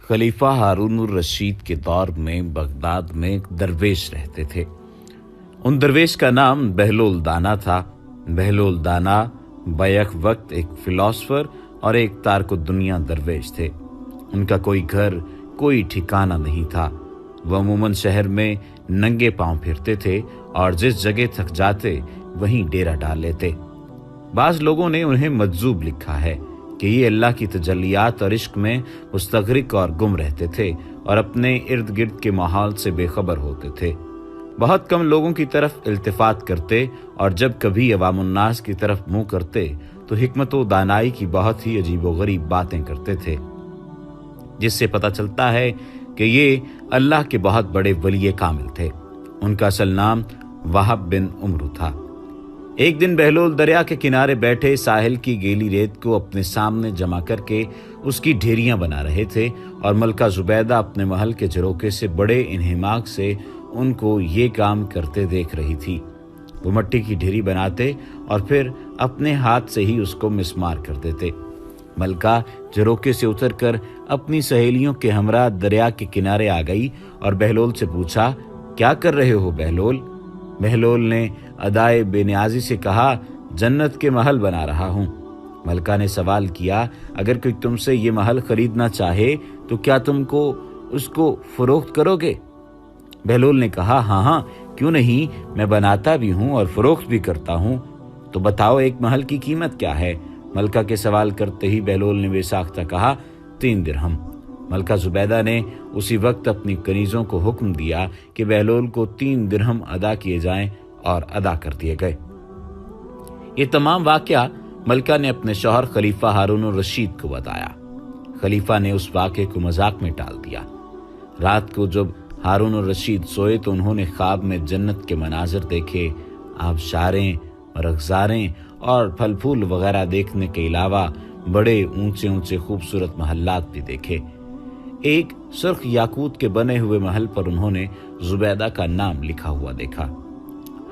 खलीफा हारून रशीद के दौर में बगदाद में एक दरवेश रहते थे। उन दरवेश का नाम बहलोल दाना था। बहलोल दाना बैक वक्त एक फिलॉसफर और एक तारको दुनिया दरवेश थे। उनका कोई घर, कोई ठिकाना नहीं था। वह अमूमन शहर में नंगे पांव फिरते थे और जिस जगह थक जाते वहीं डेरा डाल लेते। बाज लोगों ने उन्हें मजजूब लिखा है कि ये अल्लाह की तजल्लियात और इश्क में मुस्तगरिक और गुम रहते थे और अपने इर्द गिर्द के माहौल से बेखबर होते थे। बहुत कम लोगों की तरफ इल्तिफात करते और जब कभी अवामुन्नास की तरफ मुंह करते तो हिकमत व दानाई की बहुत ही अजीबोगरीब बातें करते थे, जिससे पता चलता है कि ये अल्लाह के बहुत बड़े वली कामिल थे। उनका असल नाम वहाब बिन उमरू था। एक दिन बहलोल दरिया के किनारे बैठे साहिल की गीली रेत को अपने सामने जमा करके उसकी ढेरियां बना रहे थे और मलका जुबैदा अपने महल के झरोके से बड़े इन्हिमाक से उनको ये काम करते देख रही थी। वो मट्टी की ढेरी बनाते और फिर अपने हाथ से ही उसको मिस्मार कर देते। मलका झरोके से उतरकर अपनी सहेलियों के हमरा दरिया के किनारे आ गई और बहलोल से पूछा, क्या कर रहे हो बहलोल? बहलोल ने अदाए बेनियाजी से कहा, जन्नत के महल बना रहा हूँ। मलका ने सवाल किया, अगर कोई तुमसे ये महल खरीदना चाहे तो क्या तुमको उसको फरोख्त करोगे? बहलोल ने कहा, हाँ हाँ, क्यों नहीं, मैं बनाता भी हूँ और फरोख्त भी करता हूँ। तो बताओ एक महल की कीमत क्या है? मलका के सवाल करते ही बहलोल ने बेसाख्ता कहा, 3 दिरहम। मलका जुबैदा ने उसी वक्त अपनी कनीजों को हुक्म दिया कि बहलोल को 3 दिरहम अदा किए जाएं और अदा कर दिए गए। ये तमाम वाकया मलका ने अपने शौहर खलीफा हारून रशीद को बताया। खलीफा ने उस वाक़े को मजाक में टाल दिया। रात को जब हारून रशीद सोए तो उन्होंने ख्वाब में जन्नत के मनाजिर देखे। आबशारें, रखजारें और फल फूल वगैरह देखने के अलावा बड़े ऊंचे ऊंचे खूबसूरत महल्लात भी देखे। एक सुर्ख याकूत के बने हुए महल पर उन्होंने जुबैदा का नाम लिखा हुआ देखा।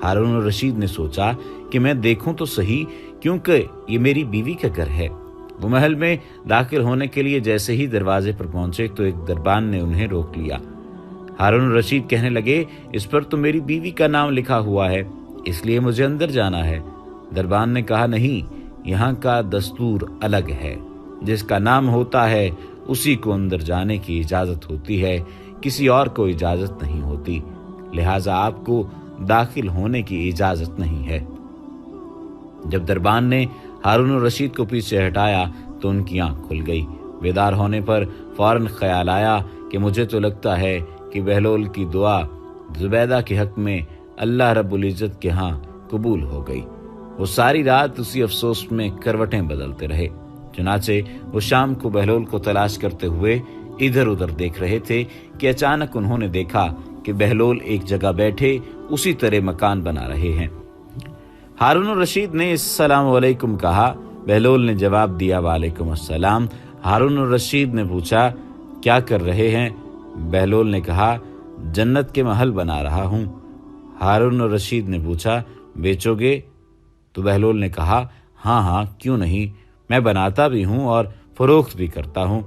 हारून रशीद ने सोचा कि मैं देखूं तो सही, क्योंकि ये मेरी बीवी का घर है। वो महल में दाखिल होने के लिए जैसे ही दरवाजे पर पहुंचे तो एक दरबान ने उन्हें रोक लिया। हारून रशीद कहने लगे, इस पर तो मेरी बीवी का नाम लिखा हुआ है, इसलिए मुझे अंदर जाना है। दरबान ने कहा, नहीं, यहाँ का दस्तूर अलग है। जिसका नाम होता है उसी को अंदर जाने की इजाजत होती है, किसी और को इजाजत नहीं होती, लिहाजा आपको दाखिल होने की इजाजत नहीं है। जब दरबान ने हारून रशीद को पीछे हटाया तो उनकी आंख खुल गई। बेदार होने पर फौरन ख्याल आया कि मुझे तो लगता है कि बहलोल की दुआ जुबैदा के हक में अल्लाह रब्बुल इज्जत के यहाँ कबूल हो गई। वो सारी रात उसी अफसोस में करवटें बदलते रहे। चुनाचे वो शाम को बहलोल को तलाश करते हुए इधर उधर देख रहे थे कि अचानक उन्होंने देखा कि बहलोल एक जगह बैठे उसी तरह मकान बना रहे हैं। हारून रशीद ने अस्सलाम वालेकुम कहा। बहलोल ने जवाब दिया, वालेकुम अस्सलाम। हारून रशीद ने पूछा, क्या कर रहे हैं? बहलोल ने कहा, जन्नत के महल बना रहा हूँ। हारून रशीद ने पूछा, बेचोगे? तो बहलोल ने कहा, हाँ हाँ, क्यों नहीं, मैं बनाता भी हूँ और फरोख्त भी करता हूँ।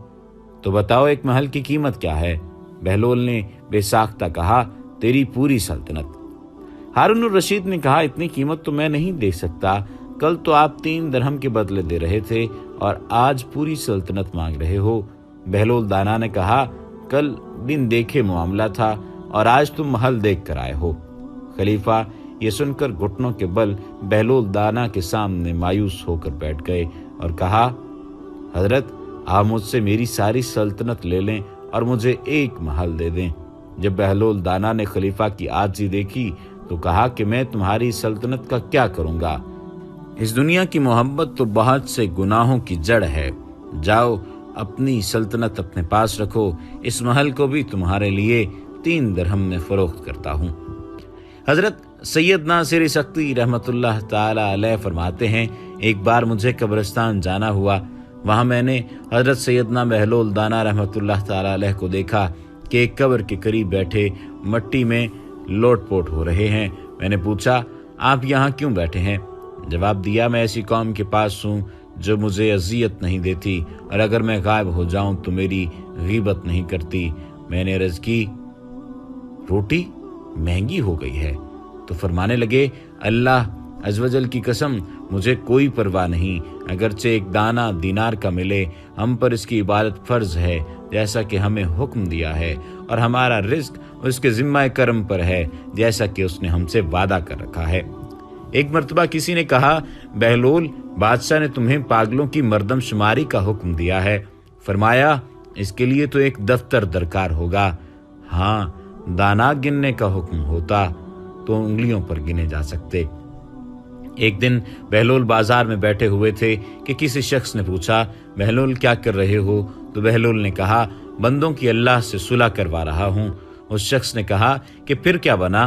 तो बताओ एक महल की कीमत क्या है? बहलोल ने बेसाख्ता कहा, तेरी पूरी सल्तनत। हारून रशीद ने कहा, इतनी कीमत तो मैं नहीं दे सकता। कल तो आप 3 दिरहम के बदले दे रहे थे और आज पूरी सल्तनत मांग रहे हो। बहलोल दाना ने कहा, कल दिन देखे मामला था और आज तुम महल देख कर आए हो। खलीफा ये सुनकर घुटनों के बल बहलोल दाना के सामने मायूस होकर बैठ गए और कहा, हजरत, आप मुझसे मेरी सारी सल्तनत ले लें और मुझे एक महल दे दें। जब बहलोल दाना ने खलीफा की आजिज़ी देखी तो कहा कि मैं तुम्हारी सल्तनत का क्या करूंगा? इस दुनिया की मोहब्बत तो बहुत से गुनाहों की जड़ है। जाओ, अपनी सल्तनत अपने पास रखो। इस महल को भी तुम्हारे लिए 3 दिरहम में फरोख्त करता हूँ। हजरत सैयद नासिर सक्ती रहमतुल्लाह ताला अलैह फरमाते हैं, एक बार मुझे कब्रिस्तान जाना हुआ। वहाँ मैंने हजरत सैयदना बहलोल दाना रहमतुल्लाह ताला अलैह को देखा कि एक कब्र के करीब बैठे मट्टी में लोटपोट हो रहे हैं। मैंने पूछा, आप यहाँ क्यों बैठे हैं? जवाब दिया, मैं ऐसी कौम के पास हूँ जो मुझे अजियत नहीं देती, और अगर मैं गायब हो जाऊं तो मेरी गीबत नहीं करती। मैंने अर्ज की, रोटी महंगी हो गई है। तो फरमाने लगे, अल्लाह अज़वजल की कसम, मुझे कोई परवाह नहीं, अगरचे एक दाना दीनार का मिले, हम पर इसकी इबादत फर्ज है जैसा कि हमें हुक्म दिया है, और हमारा रिज्क उसके जिम्मा करम पर है जैसा कि उसने हमसे वादा कर रखा है। एक मर्तबा किसी ने कहा, बहलोल, बादशाह ने तुम्हें पागलों की मर्दमशुमारी का हुक्म दिया है। फरमाया, इसके लिए तो एक दफ्तर दरकार होगा। हाँ, दाना गिनने का हुक्म होता तो उंगलियों पर गिने जा सकते। एक दिन बहलोल बाजार में बैठे हुए थे कि किसी शख्स ने पूछा, बहलोल क्या कर रहे हो? तो बहलोल ने कहा, बंदों की अल्लाह से सुलह करवा रहा हूँ। उस शख्स ने कहा कि फिर क्या बना?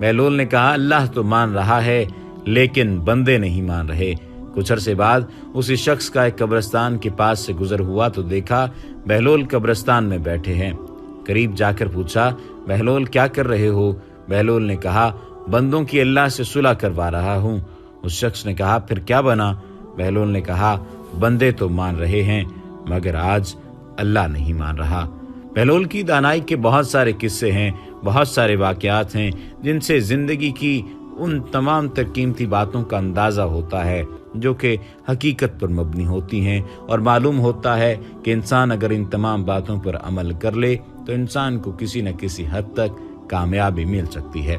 बहलोल ने कहा, अल्लाह तो मान रहा है लेकिन बंदे नहीं मान रहे। कुछ अरसे बाद उसी शख्स का एक कब्रिस्तान के पास से गुजर हुआ तो देखा बहलोल कब्रिस्तान में बैठे हैं। करीब जाकर पूछा, बहलोल क्या कर रहे हो? बहलोल ने कहा, बंदों की अल्लाह से सुलह करवा रहा हूँ। उस शख्स ने कहा, फिर क्या बना? बहलोल ने कहा, बंदे तो मान रहे हैं मगर आज अल्लाह नहीं मान रहा। बहलोल की दानाई के बहुत सारे किस्से हैं, बहुत सारे वाकयात हैं जिनसे जिंदगी की उन तमाम तर कीमती बातों का अंदाज़ा होता है जो कि हकीकत पर मबनी होती हैं, और मालूम होता है कि इंसान अगर इन तमाम बातों पर अमल कर ले तो इंसान को किसी न किसी हद तक कामयाबी मिल सकती है।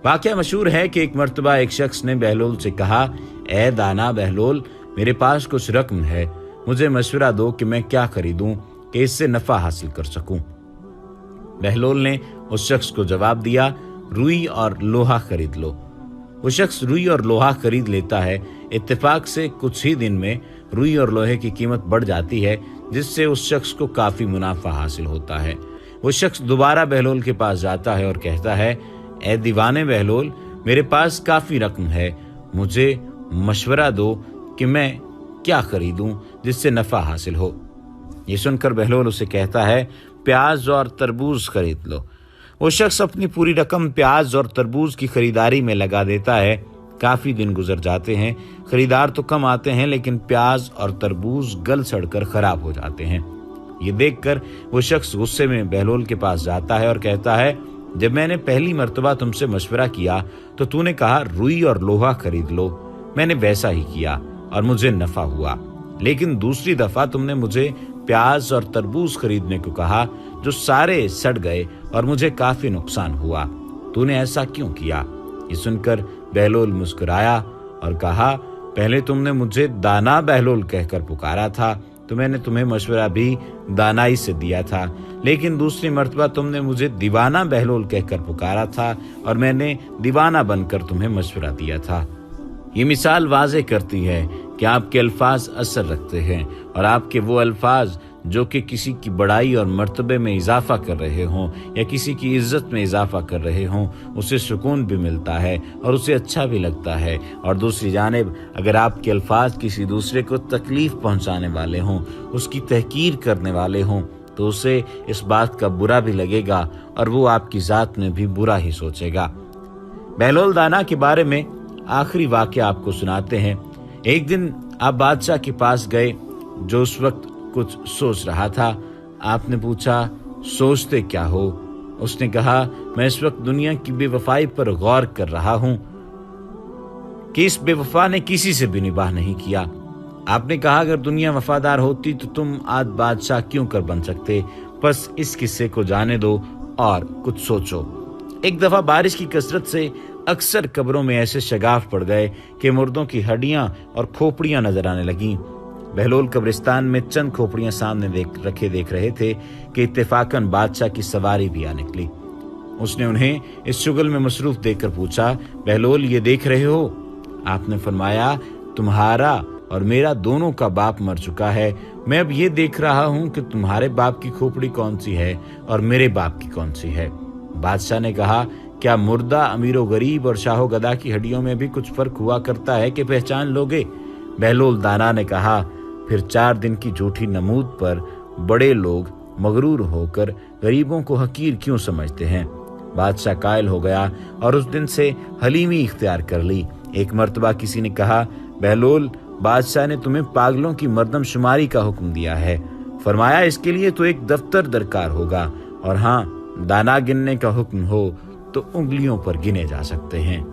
वाकया मशहूर है कि एक मर्तबा एक शख्स ने बहलोल से कहा, ए दाना बहलोल, मेरे पास कुछ रकम है, मुझे मशवरा दो कि मैं क्या खरीदूं कि इससे नफा हासिल कर सकूं। बहलोल ने उस शख्स को जवाब दिया, रुई और लोहा खरीद लो। वो शख्स रुई और लोहा खरीद लेता है। इत्तेफाक से कुछ ही दिन में रुई और लोहे की कीमत बढ़ जाती है, जिससे उस शख्स को काफी मुनाफा हासिल होता है। वो शख्स दोबारा बहलोल के पास जाता है और कहता है, ए दीवाने बहलोल, मेरे पास काफी रकम है, मुझे मशवरा दो कि मैं क्या खरीदूं जिससे नफा हासिल हो। ये सुनकर बहलोल उसे कहता है, प्याज और तरबूज खरीद लो। वो शख्स अपनी पूरी रकम प्याज और तरबूज की खरीदारी में लगा देता है। काफी दिन गुजर जाते हैं, खरीदार तो कम आते हैं लेकिन प्याज और तरबूज गल सड़कर खराब हो जाते हैं। ये देखकर वो शख्स गुस्से में बहलोल के पास जाता है और कहता है, जब मैंने पहली मर्तबा तुमसे मशवरा किया तो तूने कहा रुई और लोहा खरीद लो, मैंने वैसा ही किया और मुझे नफा हुआ, लेकिन दूसरी दफा तुमने मुझे प्याज और तरबूज खरीदने को कहा जो सारे सड़ गए और मुझे काफी नुकसान हुआ, तूने ऐसा क्यों किया? ये सुनकर बहलोल मुस्कुराया और कहा, पहले तुमने मुझे दाना बहलोल कहकर पुकारा था तो मैंने तुम्हें मशवरा भी दानाई से दिया था, लेकिन दूसरी मर्तबा तुमने मुझे दीवाना बहलोल कहकर पुकारा था और मैंने दीवाना बनकर तुम्हें मशवरा दिया था। ये मिसाल वाज़े करती है कि आपके अल्फाज असर रखते हैं, और आपके वो अल्फाज जो कि किसी की बड़ाई और मर्तबे में इजाफा कर रहे हों या किसी की इज्जत में इजाफा कर रहे हों, उसे सुकून भी मिलता है और उसे अच्छा भी लगता है। और दूसरी जानिब अगर आपके अल्फाज किसी दूसरे को तकलीफ पहुंचाने वाले हों, उसकी तहकीर करने वाले हों, तो उसे इस बात का बुरा भी लगेगा और वो आपकी ज़ात में भी बुरा ही सोचेगा। बहलोल दाना के बारे में आखिरी वाक़या आपको सुनाते हैं। एक दिन आप बादशाह के पास गए जो उस वक्त कुछ सोच रहा था। आपने पूछा, सोचते क्या हो? उसने कहा, मैं इस वक्त दुनिया की बेवफाई पर गौर कर रहा हूं कि इस बेवफा ने किसी से भी निबाह नहीं किया। आपने कहा, अगर दुनिया वफादार होती तो तुम आज बादशाह क्यों कर बन सकते? बस इस किस्से को जाने दो और कुछ सोचो। एक दफा बारिश की कसरत से अक्सर कब्रों में ऐसे शगाफ पड़ गए कि मुर्दों की हड्डियां और खोपड़ियां नजर आने लगीं। बहलोल कब्रिस्तान में चंद खोपड़ियां सामने देख रहे थे कि इत्तेफाकन बादशाह की सवारी भी आ निकली। उसने उन्हें इस शुगल में मसरूफ देखकर पूछा, बहलोल ये देख रहे हो? आपने फरमाया, तुम्हारा और मेरा दोनों का बाप मर चुका है, मैं अब ये देख रहा हूं कि तुम्हारे बाप की खोपड़ी कौन सी है और मेरे बाप की कौन सी है। बादशाह ने कहा, क्या मुर्दा अमीरो गरीब और शाहो गदा की हड्डियों में भी कुछ फर्क हुआ करता है कि पहचान लोगे? बहलोल दाना ने कहा, फिर 4 दिन की झूठी नमूद पर बड़े लोग मगरूर होकर गरीबों को हकीर क्यों समझते हैं? बादशाह कायल हो गया और उस दिन से हलीमी इख्तियार कर ली। एक मर्तबा किसी ने कहा, बहलोल بادشاہ نے تمہیں پاگلوں کی مردم شماری کا حکم دیا ہے۔ فرمایا اس کے لیے تو ایک دفتر درکار ہوگا، اور ہاں، دانا گننے کا حکم ہو تو انگلیوں پر گنے جا سکتے ہیں۔